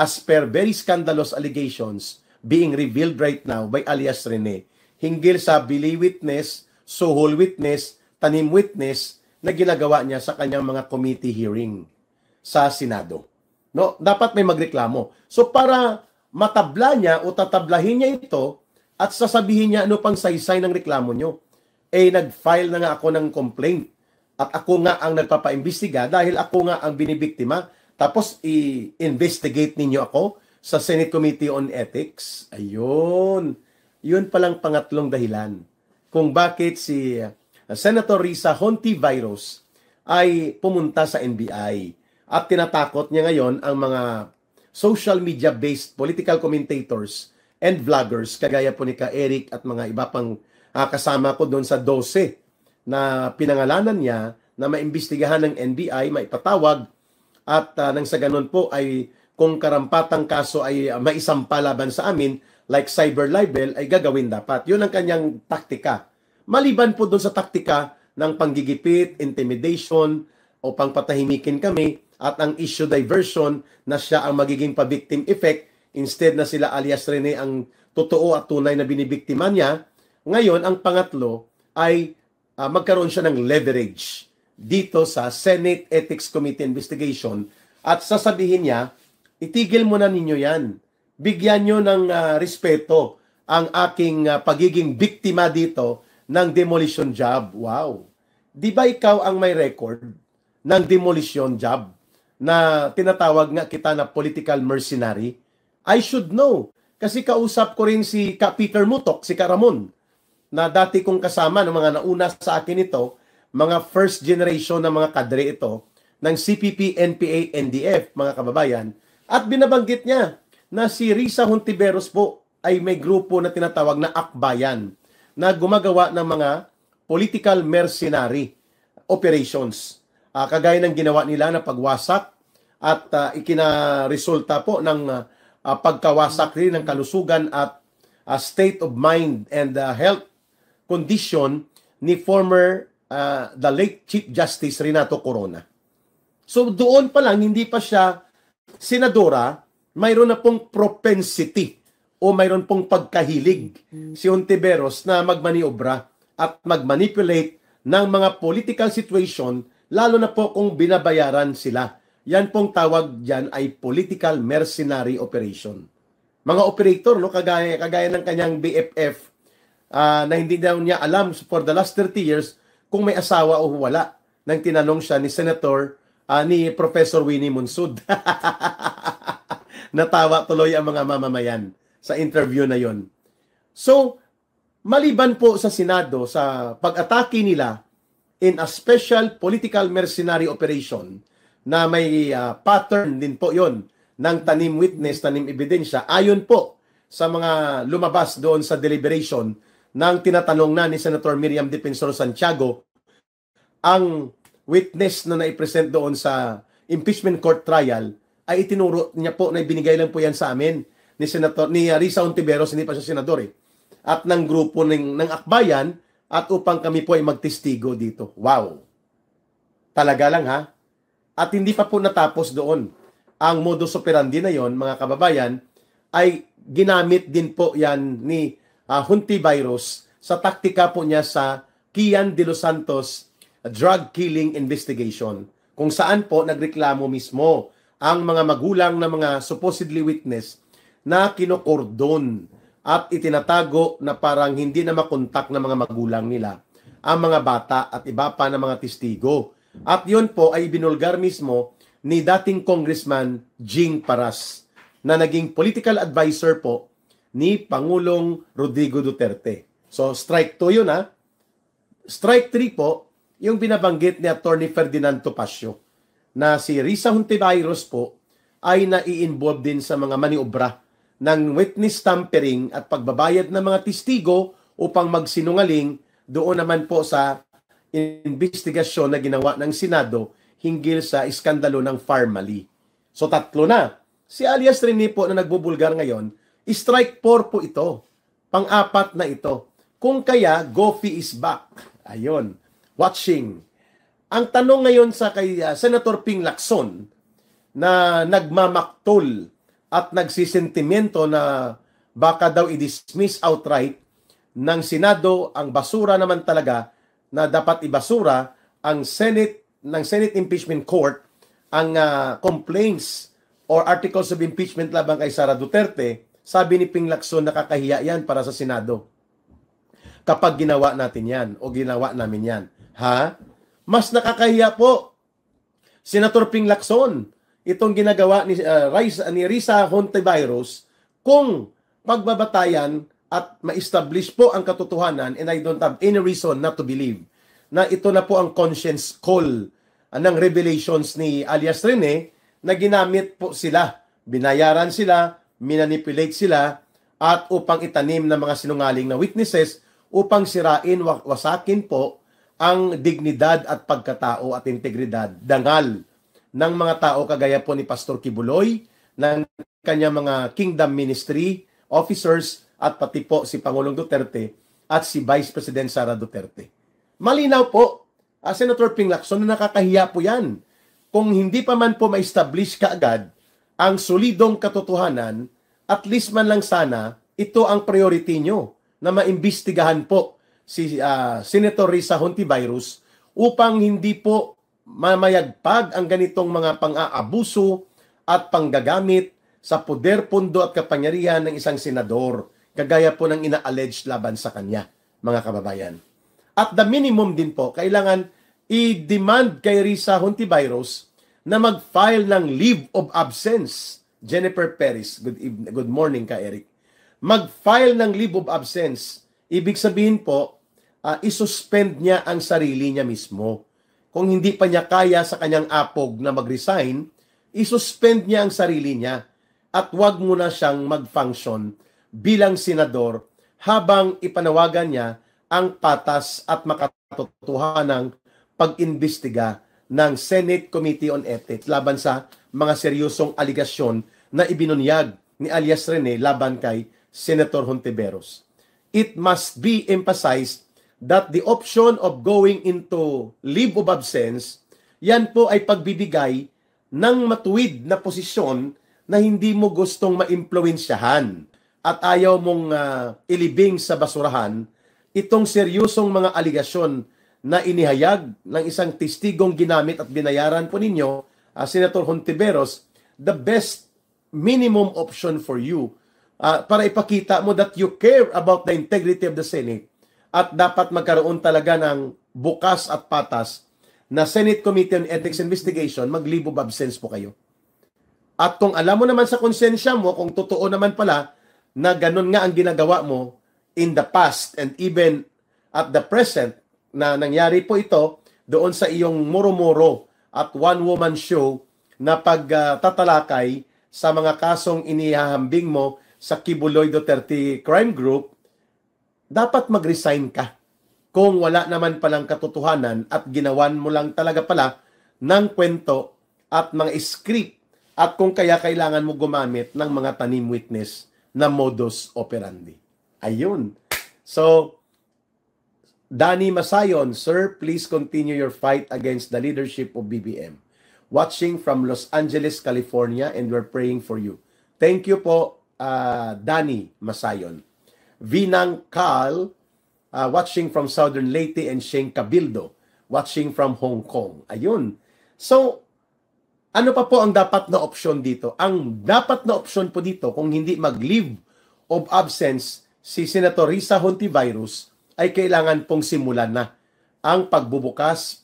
as per very scandalous allegations being revealed right now by alias Rene hinggil sa bili witness, suhol witness, tanim witness na ginagawa niya sa kanyang mga committee hearing sa Senado. No, dapat may magreklamo. So para matabla niya o tatablahin niya ito at sasabihin niya ano pang saysay ng reklamo niyo, nag-file na nga ako ng complaint at ako nga ang nagpapaimbestiga dahil ako nga ang binibiktima, tapos i-investigate ninyo ako sa Senate Committee on Ethics. Ayun. Yun palang pangatlong dahilan kung bakit si Senator Risa Hontiveros ay pumunta sa NBI at tinatakot niya ngayon ang mga social media-based political commentators and vloggers kagaya po ni Ka Eric at mga iba pang kasama ko doon sa 12 na pinangalanan niya na maimbestigahan ng NBI, maipatawag at nang sa ganun po ay kung karampatang kaso ay maisampa laban sa amin like cyber libel ay gagawin dapat. Yun ang kanyang taktika. Maliban po doon sa taktika ng panggigipit, intimidation o pangpatahimikin kami at ang issue diversion na siya ang magiging pa-victim effect instead na sila alias Rene ang totoo at tunay na binibiktima niya. Ngayon, ang pangatlo ay magkaroon siya ng leverage dito sa Senate Ethics Committee investigation at sasabihin niya, itigil mo na ninyo yan. Bigyan nyo ng respeto ang aking pagiging biktima dito ng demolition job. Wow! Di ba ikaw ang may record ng demolition job na tinatawag nga kita na political mercenary? I should know. Kasi kausap ko rin si Ka Peter Mutok, si Ka Ramon, na dati kong kasama ng mga nauna sa akin ito, mga first generation na mga kadre ito, ng CPP, NPA, NDF, mga kababayan. At binabanggit niya na si Risa Hontiveros po ay may grupo na tinatawag na Akbayan na gumagawa ng mga political mercenary operations. Kagaya ng ginawa nila na pagwasak at ikinaresulta po ng pagkawasak rin ng kalusugan at state of mind and health condition ni former the late Chief Justice Renato Corona. So doon pa lang, hindi pa siya senadora, mayroon na pong propensity o mayroon pong pagkahilig si Hontiveros na magmaniobra at magmanipulate ng mga political situation, lalo na po kung binabayaran sila. Yan pong tawag dyan ay political mercenary operation. Mga operator, no, kagaya ng kanyang BFF, na hindi daw niya alam for the last 30 years kung may asawa o wala, nang tinanong siya ni Senator, ni Professor Winnie Monsud. Natawa tuloy ang mga mamamayan sa interview na yon. So, maliban po sa Senado, sa pag-atake nila in a special political mercenary operation na may pattern din po yon ng tanim witness, tanim ebidensya, ayon po sa mga lumabas doon sa deliberation ng tinatanong na ni Senator Miriam Defensor Santiago, ang witness na naipresent doon sa impeachment court trial ay itinuro niya po na ibinigay lang po yan sa amin ni Risa Hontiveros, hindi pa siya senador at ng grupo ng Akbayan at upang kami po ay magtestigo dito. Wow! Talaga lang ha? At hindi pa po natapos doon. Ang modus operandi na yon, mga kababayan, ay ginamit din po yan ni Hontiveros sa taktika po niya sa Kian de los Santos drug killing investigation, kung saan po nagreklamo mismo ang mga magulang na mga supposedly witness na kinokordon at itinatago na parang hindi na makontak ng mga magulang nila ang mga bata at iba pa na mga testigo. At yun po ay binulgar mismo ni dating Congressman Jing Paras na naging political advisor po ni Pangulong Rodrigo Duterte. So strike 2 yun ha. Strike 3 po, yung binabanggit ni Attorney Ferdinand Topacio na si Risa Hontiveros po ay nai-involve din sa mga maniobra ng witness tampering at pagbabayad ng mga testigo upang magsinungaling doon naman po sa investigasyon na ginawa ng Senado hinggil sa iskandalo ng Pharmally. So tatlo na. Si alias Rene po na nagbubulgar ngayon, strike 4 po ito. Pang-apat na ito. Kung kaya, Gofi is back. Ayun. Watching. Ang tanong ngayon sa kay Senator Ping Lacson na nagmamaktol at nagsisentimento na baka daw i-dismiss outright ng Senado ang basura naman talaga na dapat ibasura ang Senate Impeachment Court ang complaints or articles of impeachment laban kay Sara Duterte. Sabi ni Ping Lacson, nakakahiya yan para sa Senado kapag ginawa natin yan o ginawa namin yan. Ha? Mas nakakahiya po, Senator Ping Lacson, itong ginagawa ni Risa Hontiveros kung pagbabatayan at ma-establish po ang katotohanan, and I don't have any reason not to believe na ito na po ang conscience call ng revelations ni alias Rene na ginamit po sila, binayaran sila, minanipulate sila, at upang itanim ng mga sinungaling na witnesses upang sirain, wasakin po ang dignidad at pagkatao at integridad, dangal ng mga tao kagaya po ni Pastor Kibuloy, ng kanyang mga kingdom ministry officers, at pati po si Pangulong Duterte at si Vice President Sara Duterte. Malinaw po, Senator Ping Lacson, na nakakahiya po yan. Kung hindi pa man po ma-establish kaagad ang solidong katotohanan, at least man lang sana, ito ang priority nyo, na maimbestigahan po si Senator Risa Hontiveros upang hindi po mamayagpag ang ganitong mga pang-aabuso at panggagamit sa poder, pundo at kapangyarihan ng isang senador, kagaya po ng ina-allege laban sa kanya, mga kababayan. At the minimum din po, kailangan i-demand kay Risa Hontiveros na mag-file ng leave of absence. Jennifer Perez, good morning ka, Eric. Mag-file ng leave of absence. Ibig sabihin po, isuspend niya ang sarili niya mismo. Kung hindi pa niya kaya sa kanyang apog na mag-resign, isuspend niya ang sarili niya at wag muna siyang mag-function bilang senador habang ipanawagan niya ang patas at makatotohanang pag-imbestiga ng Senate Committee on Ethics laban sa mga seryosong aligasyon na ibinunyag ni alias Rene laban kay Senator Hontiveros. It must be emphasized that the option of going into leave of absence, yan po ay pagbibigay ng matuwid na posisyon na hindi mo gustong maimpluwensyahan at ayaw mong ilibing sa basurahan itong seryosong mga aligasyon na inihayag ng isang testigong ginamit at binayaran po ninyo, Senator Hontiveros. The best minimum option for you para ipakita mo that you care about the integrity of the Senate at dapat magkaroon talaga ng bukas at patas na Senate Committee on Ethics Investigation, mag-leave of absence po kayo. At kung alam mo naman sa konsensya mo, kung totoo naman pala na ganun nga ang ginagawa mo in the past and even at the present, na nangyari po ito doon sa iyong muro-muro at one-woman show na pagtatalakay sa mga kasong inihahambing mo sa Kibuloy Duterte Crime Group, dapat mag-resign ka kung wala naman palang katotohanan at ginawan mo lang talaga pala ng kwento at mga script at kung kaya kailangan mo gumamit ng mga tanim witness na modus operandi. Ayun. So, Danny Masayon, sir, please continue your fight against the leadership of BBM. Watching from Los Angeles, California, and we're praying for you. Thank you po, Danny Masayon. Vinang Kal, watching from Southern Leyte, and Sheng Cabildo, watching from Hong Kong. Ayun. So, ano pa po ang dapat na option dito? Ang dapat na option po dito, kung hindi mag-leave of absence si Senator Risa Hontiveros, ay kailangan pong simulan na ang pagbubukas,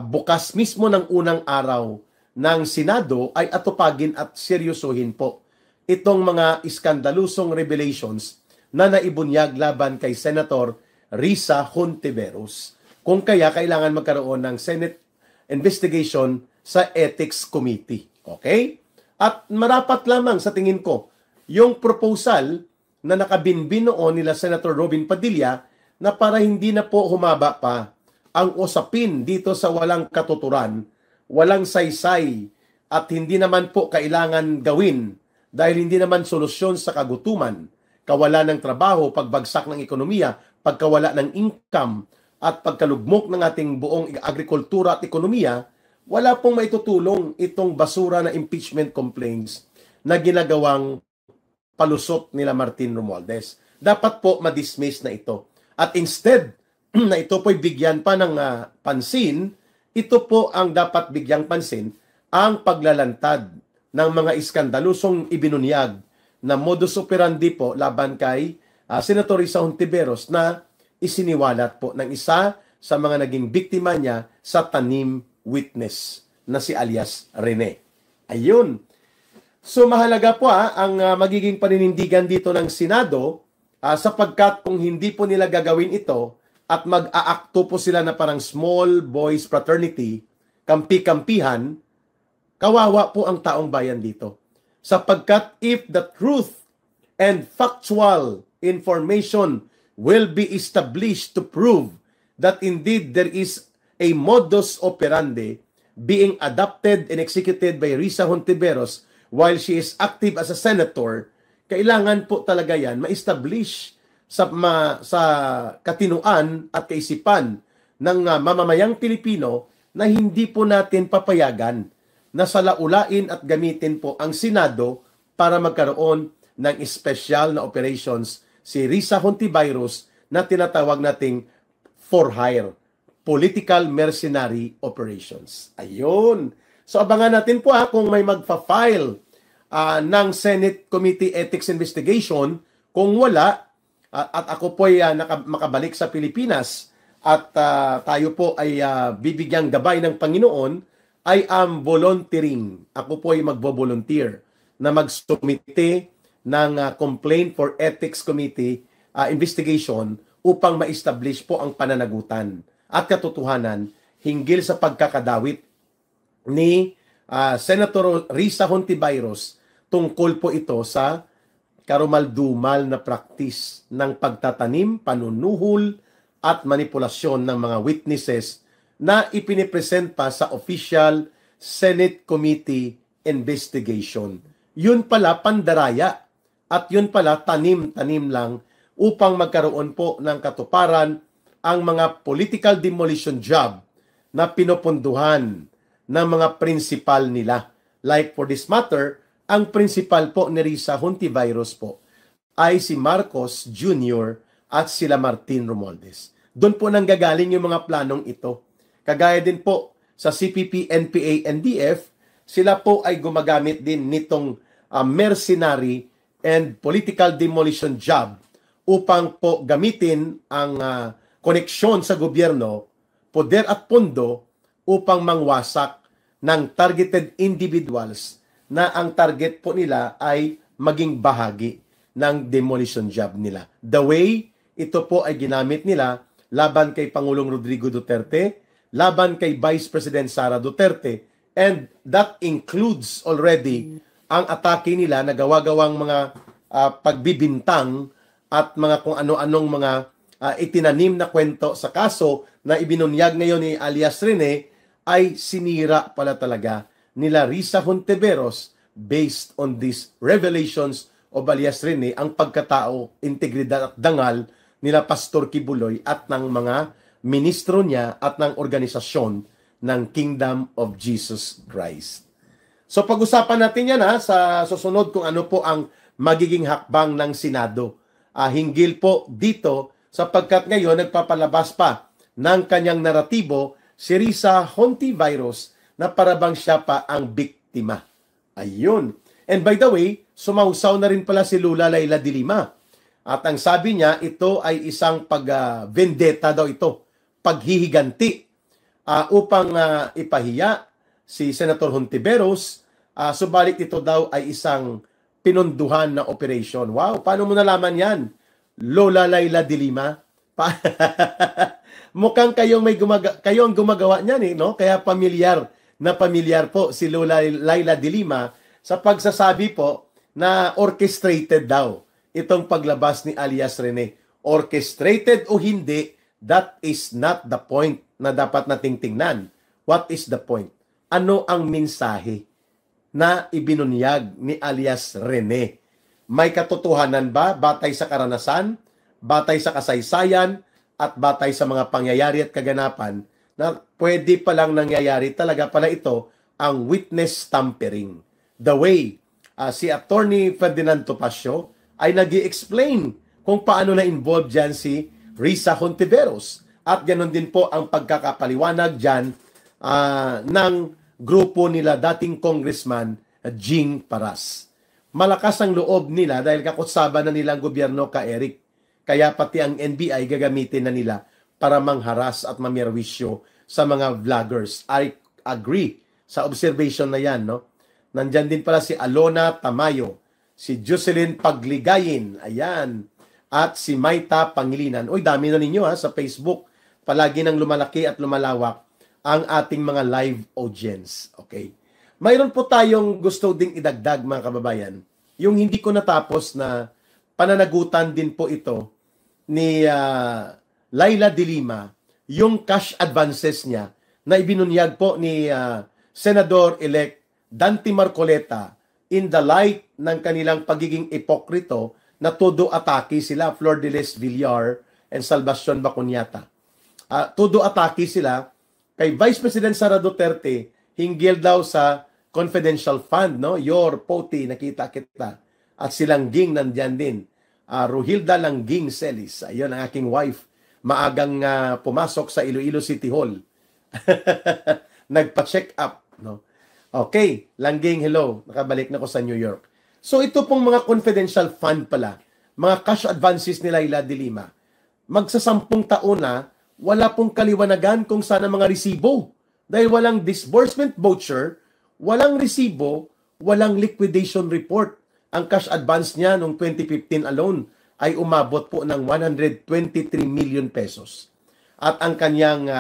bukas mismo ng unang araw ng Senado ay atupagin at seryosohin po itong mga iskandalusong revelations na naibunyag laban kay Senator Risa Hontiveros. Kung kaya kailangan magkaroon ng Senate investigation sa Ethics Committee. Okay? At marapat lamang sa tingin ko yung proposal na nakabinbin noon nila Senator Robin Padilla na para hindi na po humaba pa ang usapin dito sa walang katuturan, walang saysay, at hindi naman po kailangan gawin dahil hindi naman solusyon sa kagutuman, kawalan ng trabaho, pagbagsak ng ekonomiya, pagkawala ng income, at pagkalugmok ng ating buong agrikultura at ekonomiya, wala pong maitutulong itong basura na impeachment complaints na ginagawang palusot nila Martin Romualdez. Dapat po ma-dismiss na ito. At instead na ito po'y bigyan pa ng pansin, ito po ang dapat bigyang pansin, ang paglalantad ng mga iskandalusong ibinunyag na modus operandi po laban kay Senator Risa Hontiveros na isiniwalat po ng isa sa mga naging biktima niya sa tanim witness na si alias Rene. Ayun. So mahalaga po ang magiging paninindigan dito ng Senado sapagkat kung hindi po nila gagawin ito at mag-aakto po sila na parang small boys fraternity, kampi-kampihan, kawawa po ang taong bayan dito. Sapagkat if the truth and factual information will be established to prove that indeed there is a modus operandi being adopted and executed by Risa Hontiveros while she is active as a senator, kailangan po talaga yan ma-establish sa katinuan at kaisipan ng mamamayang Pilipino na hindi po natin papayagan na salaulain at gamitin po ang Senado para magkaroon ng espesyal na operations si Risa Hontiveros na tinatawag nating for hire, political mercenary operations. Ayun. So abangan natin po kung may magfa-file ng Senate Committee Ethics Investigation. Kung wala, at ako po ay makabalik sa Pilipinas at tayo po ay bibigyang gabay ng Panginoon, I am volunteering. Ako po ay magbo-volunteer na magsumite ng complaint for Ethics Committee investigation upang ma-establish po ang pananagutan at katotohanan hinggil sa pagkakadawit ni Senator Risa Hontiveros tungkol po ito sa karumal-dumal na praktis ng pagtatanim, panunuhol at manipulasyon ng mga witnesses na ipinipresent pa sa official Senate Committee investigation. Yun pala pandaraya at yun pala tanim-tanim lang upang magkaroon po ng katuparan ang mga political demolition job na pinoponduhan ng mga principal nila. Like for this matter, ang principal po ni Risa Hontiveros po ay si Marcos Jr. at sila Martin Romualdez. Doon po nanggagaling yung mga planong ito. Kagaya din po sa CPP, NPA, NDF, sila po ay gumagamit din nitong mercenary and political demolition job upang po gamitin ang koneksyon sa gobyerno, poder at pondo upang mangwasak ng targeted individuals na ang target po nila ay maging bahagi ng demolition job nila. The way ito po ay ginamit nila laban kay Pangulong Rodrigo Duterte, laban kay Vice President Sara Duterte, and that includes already ang atake nila na gawa-gawang mga pagbibintang at mga kung ano-anong mga itinanim na kwento sa kaso na ibinunyag ngayon ni alias Rene ay sinira pala talaga nila Risa Hontiveros based on these revelations of alias Rene, ang pagkatao, integridad at dangal nila Pastor Kibuloy at ng mga ministro niya at ng organisasyon ng Kingdom of Jesus Christ. So pag-usapan natin yan sa susunod kung ano po ang magiging hakbang ng Senado. Hinggil po dito sapagkat ngayon nagpapalabas pa ng kanyang naratibo si Risa Hontiveros na parabang siya pa ang biktima. Ayun. And by the way, sumausaw na rin pala si Lula Laila de Lima. At ang sabi niya, ito ay isang vendetta daw ito, paghihiganti upang ipahiya si Senator Hontiveros. Subalit ito daw ay isang pinunduhan na operation. Wow, paano mo nalaman yan? Lola Laila de Lima? Mukhang kayo ang gumagawa niyan no? Kaya pamilyar po si Lola Laila de Lima sa pagsasabi po na orchestrated daw itong paglabas ni alias Rene. Orchestrated o hindi, that is not the point na dapat nating tingnan. What is the point? Ano ang mensahe na ibinunyag ni alias Rene? May katotohanan ba batay sa karanasan, batay sa kasaysayan, at batay sa mga pangyayari at kaganapan na pwede palang nangyayari talaga pala ito ang witness tampering? The way si Attorney Ferdinand Topacio ay nag-i-explain kung paano na-involve dyan si Risa Hontiveros. At ganoon din po ang pagkakapaliwanag dyan ng grupo nila dating Congressman Jing Paras. Malakas ang loob nila dahil kakutsaba na nilang gobyerno ka Eric. Kaya pati ang NBI gagamitin na nila para mangharas at mamirwisyo sa mga vloggers. I agree sa observation na yan, no? Nandyan din pala si Alona Tamayo, si Jocelyn Pagligayin, ayan, at si Maita Pangilinan. Uy, dami na ninyo sa Facebook. Palagi nang lumalaki at lumalawak ang ating mga live audience. Okay. Mayroon po tayong gusto ding idagdag mga kababayan. Yung hindi ko natapos na pananagutan din po ito ni Laila de Lima, yung cash advances niya na ibinunyag po ni Senador-elect Dante Marcoleta in the light ng kanilang pagiging ipokrito na todo atake sila, Flor de Les Villar and Salvacion Baconyata. Todo atake sila kay Vice President Sara Duterte hinggil daw sa confidential fund, no? Your Poti, nakita kita. At si Langging nandyan din. Ruhilda Langging Celis, ayun ang aking wife. Maagang pumasok sa Iloilo City Hall. Nagpa-check up, no? Okay, Langging, hello. Nakabalik na ko sa New York. So ito pong mga confidential fund pala, mga cash advances ni Laila de Lima. Magsasampung taon na, wala pong kaliwanagan kung saan ang mga resibo. Dahil walang disbursement voucher, walang resibo, walang liquidation report. Ang cash advance niya noong 2015 alone ay umabot po ng 123 million pesos. At ang kanyang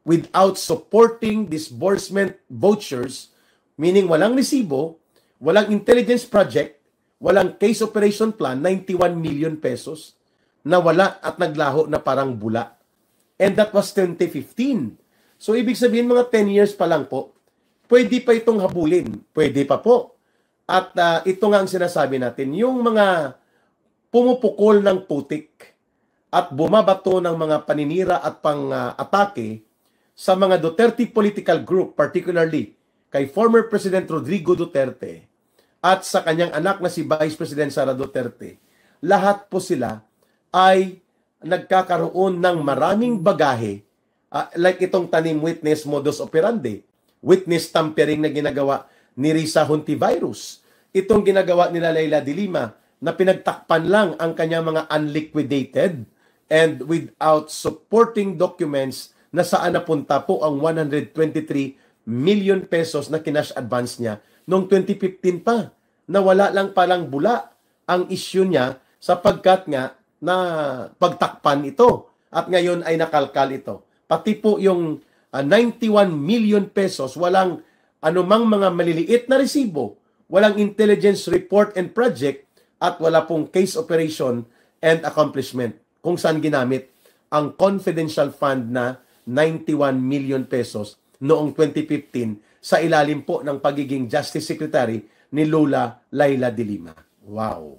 without supporting disbursement vouchers, meaning walang resibo, walang intelligence project, walang case operation plan, 91 million pesos, na wala at naglaho na parang bula. And that was 2015. So, ibig sabihin, mga 10 years pa lang po, pwede pa itong habulin. Pwede pa po. At ito nga ang sinasabi natin, yung mga pumupukol ng putik at bumabato ng mga paninira at pang-atake sa mga Duterte political group, particularly kay former President Rodrigo Duterte at sa kanyang anak na si Vice President Sara Duterte, lahat po sila ay nagkakaroon ng maraming bagahe, like itong tanim witness modus operandi, witness tampering na ginagawa ni Risa Hontiveros, itong ginagawa nila Laila de Lima, na pinagtakpan lang ang kanyang mga unliquidated and without supporting documents na saan napunta po ang 123 million pesos na kinash advance niya noong 2015 pa, na wala lang palang bula ang issue niya sapagkat nga na pagtakpan ito at ngayon ay nakalkal ito. Pati po yung 91 million pesos, walang anumang mga maliliit na resibo, walang intelligence report and project, at wala pong case operation and accomplishment kung saan ginamit ang confidential fund na 91 million pesos noong 2015 sa ilalim po ng pagiging Justice Secretary ni Lola Laila de Lima. Wow!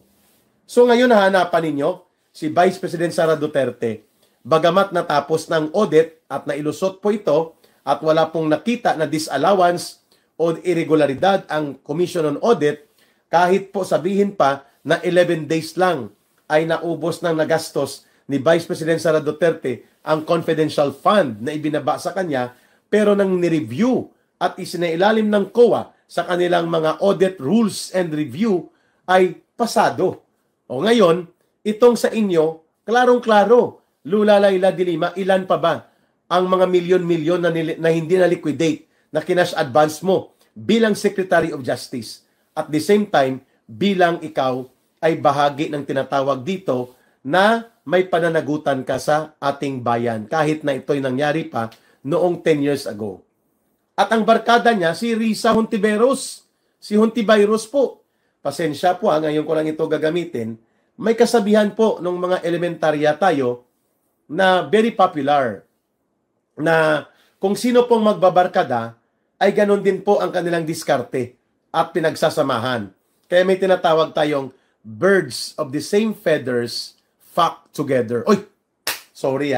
So ngayon hahanapan ninyo si Vice President Sara Duterte, bagamat natapos ng audit at nailusot po ito at wala pong nakita na disallowance o irregularidad ang Commission on Audit, kahit po sabihin pa na 11 days lang ay naubos ng nagastos ni Vice President Sara Duterte ang confidential fund na ibinaba sa kanya, pero nang ni-review at isinailalim ng COA sa kanilang mga audit rules and review ay pasado. O ngayon, itong sa inyo, klarong-klaro, Lula Laila de Lima, ilan pa ba ang mga milyon-milyon na hindi na liquidate na kinash advance mo bilang Secretary of Justice? At the same time, bilang ikaw ay bahagi ng tinatawag dito na may pananagutan ka sa ating bayan, kahit na ito'y nangyari pa noong 10 years ago. At ang barkada niya, si Risa Hontiveros. Si Hontiveros po. Pasensya po, ngayon ko lang ito gagamitin. May kasabihan po ng mga elementarya tayo na very popular, na kung sino pong magbabarkada, ay ganun din po ang kanilang diskarte at pinagsasamahan. Kaya may tinatawag tayong birds of the same feathers flock together. Oy! Sorry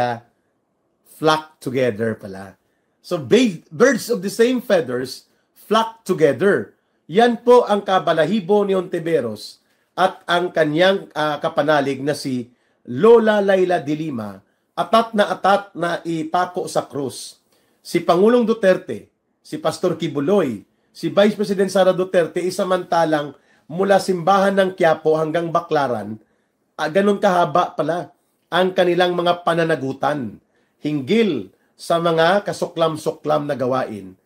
flock together pala. So birds of the same feathers flock together. Yan po ang kabalahibo ni Ontiveros at ang kanyang kapanalig na si Lola Laila de Lima, atat na ipako sa krus. Si Pangulong Duterte, si Pastor Kibuloy, si Vice President Sara Duterte, isamantalang mula simbahan ng Quiapo hanggang Baclaran, ganun kahaba pala ang kanilang mga pananagutan hinggil sa mga kasuklam-suklam na gawain,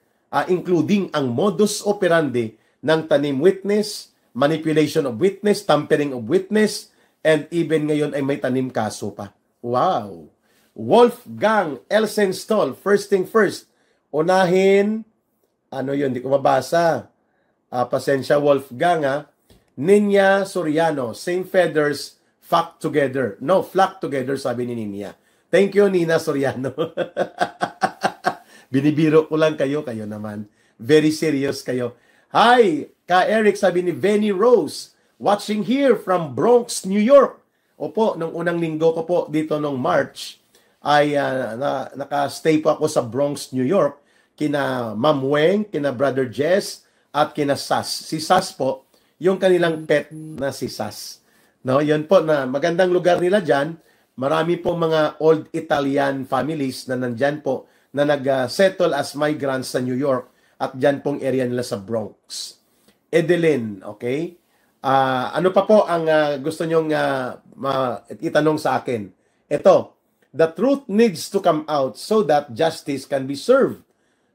including ang modus operandi ng tanim witness, manipulation of witness, tampering of witness, and even ngayon ay may tanim kaso pa. Wow! Wolfgang Elsenstall, first thing first, unahin, ano yun, di ko mabasa. Pasensya Wolfgang Ninya Soriano, same feathers, flock together. No, flock together, sabi ni Ninya. Thank you, Nina Soriano. Binibiro ko lang kayo naman. Very serious kayo. Hi, Ka Eric, sabi ni Benny Rose, watching here from Bronx, New York. Opo, nung unang linggo ko po dito nung March, ay naka-stay po ako sa Bronx, New York, kina Ma'am Weng, kina Brother Jess, at kina Sas. Si Sas po, yung kanilang pet na si Sas. No, yun po, na magandang lugar nila dyan. Marami pong mga old Italian families na nandyan po, na nag-settle as migrants sa New York, at dyan pong area nila sa Bronx. Edeline, okay? Ano pa po ang gusto nyong itanong sa akin? Ito, the truth needs to come out so that justice can be served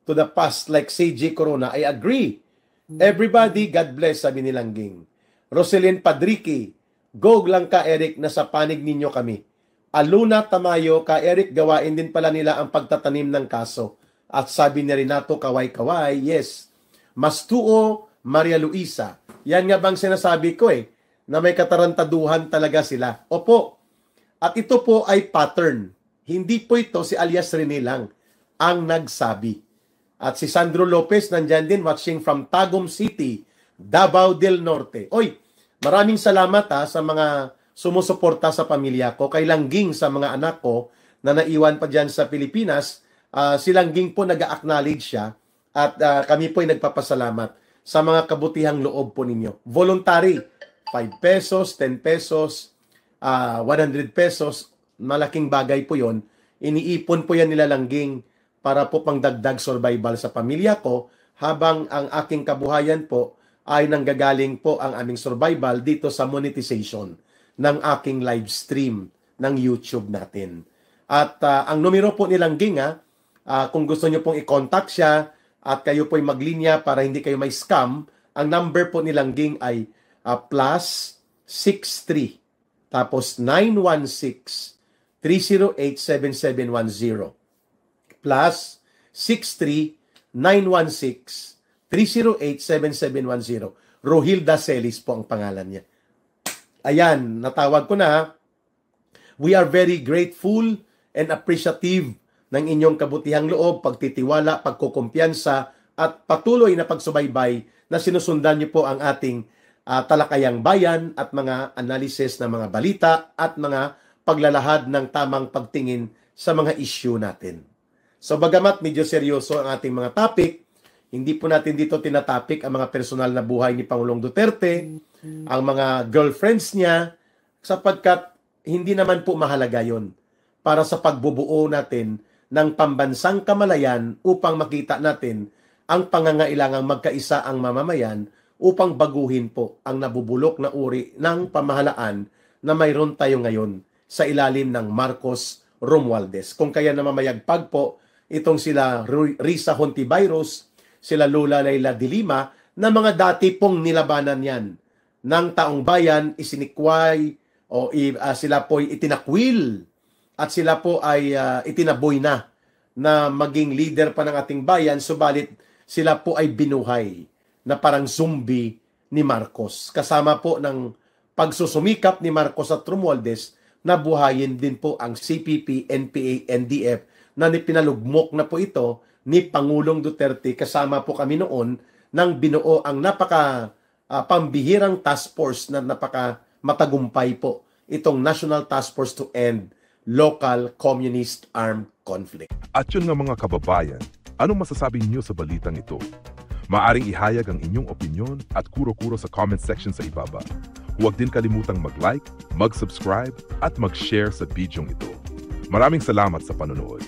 to the past like CJ Corona. I agree. Everybody, God bless, sabi ni Langging. Roselyn Padrique, go lang Ka Eric, nasa panig ninyo kami. Aluna Tamayo, Ka Eric, gawain din pala nila ang pagtatanim ng kaso. At sabi ni Renato Kaway-Kaway, yes. Mastuo Maria Luisa, yan nga bang sinasabi ko na may katarantaduhan talaga sila. Opo. At ito po ay pattern. Hindi po ito si alias Rene lang ang nagsabi. At si Sandro Lopez nandyan din watching from Tagum City, Davao del Norte. Oy, maraming salamat sa mga sumusuporta sa pamilya ko. Kay Langging sa mga anak ko na naiwan pa dyan sa Pilipinas, si Langging po nag-acknowledge siya at kami po ay nagpapasalamat sa mga kabutihang loob po ninyo. Voluntary, 5 pesos, 10 pesos, 100 pesos, malaking bagay po yon. Iniipon po yan nila Langging para po pangdagdag survival sa pamilya ko, habang ang aking kabuhayan po ay nanggagaling po ang aming survival dito sa monetization ng aking live stream ng YouTube natin. At ang numero po ni Langging, kung gusto nyo pong i-contact siya at kayo po'y maglinya para hindi kayo may scam, ang number po ni Langging ay +63 tapos 916-308-7710 +63-916-308-7710. Rohilda Celis po ang pangalan niya. Ayan, natawag ko na. We are very grateful and appreciative ng inyong kabutihang loob, pagtitiwala, pagkukumpiyansa, at patuloy na pagsubaybay na sinusundan niyo po ang ating talakayang bayan at mga analysis ng mga balita at mga paglalahad ng tamang pagtingin sa mga issue natin. So bagamat medyo seryoso ang ating mga topic, hindi po natin dito tinatopic ang mga personal na buhay ni Pangulong Duterte, ang mga girlfriends niya, sapagkat hindi naman po mahalaga yon para sa pagbubuo natin ng pambansang kamalayan upang makita natin ang pangangailangang magkaisa ang mamamayan upang baguhin po ang nabubulok na uri ng pamahalaan na mayroon tayo ngayon sa ilalim ng Marcos Romualdez. Kung kaya namamayagpag po itong sila Risa Hontiveros, sila Lola Laila de Lima, na mga dati pong nilabanan yan ng taong bayan, isinikway, o sila po'y itinakwil, at sila po ay itinaboy na maging leader pa ng ating bayan, subalit sila po ay binuhay na parang zombie ni Marcos. Kasama po ng pagsusumikap ni Marcos at Romualdez na buhayin din po ang CPP, NPA, NDF na pinalugmok na po ito ni Pangulong Duterte. Kasama po kami noon nang binuo ang pambihirang task force na napaka matagumpay po, itong National Task Force to End Local Communist Armed Conflict. At yun nga mga kababayan, anong masasabi niyo sa balitang ito? Maaring ihayag ang inyong opinyon at kuro-kuro sa comment section sa ibaba. Huwag din kalimutang mag-like, mag-subscribe at mag-share sa bidyong ito. Maraming salamat sa panonood.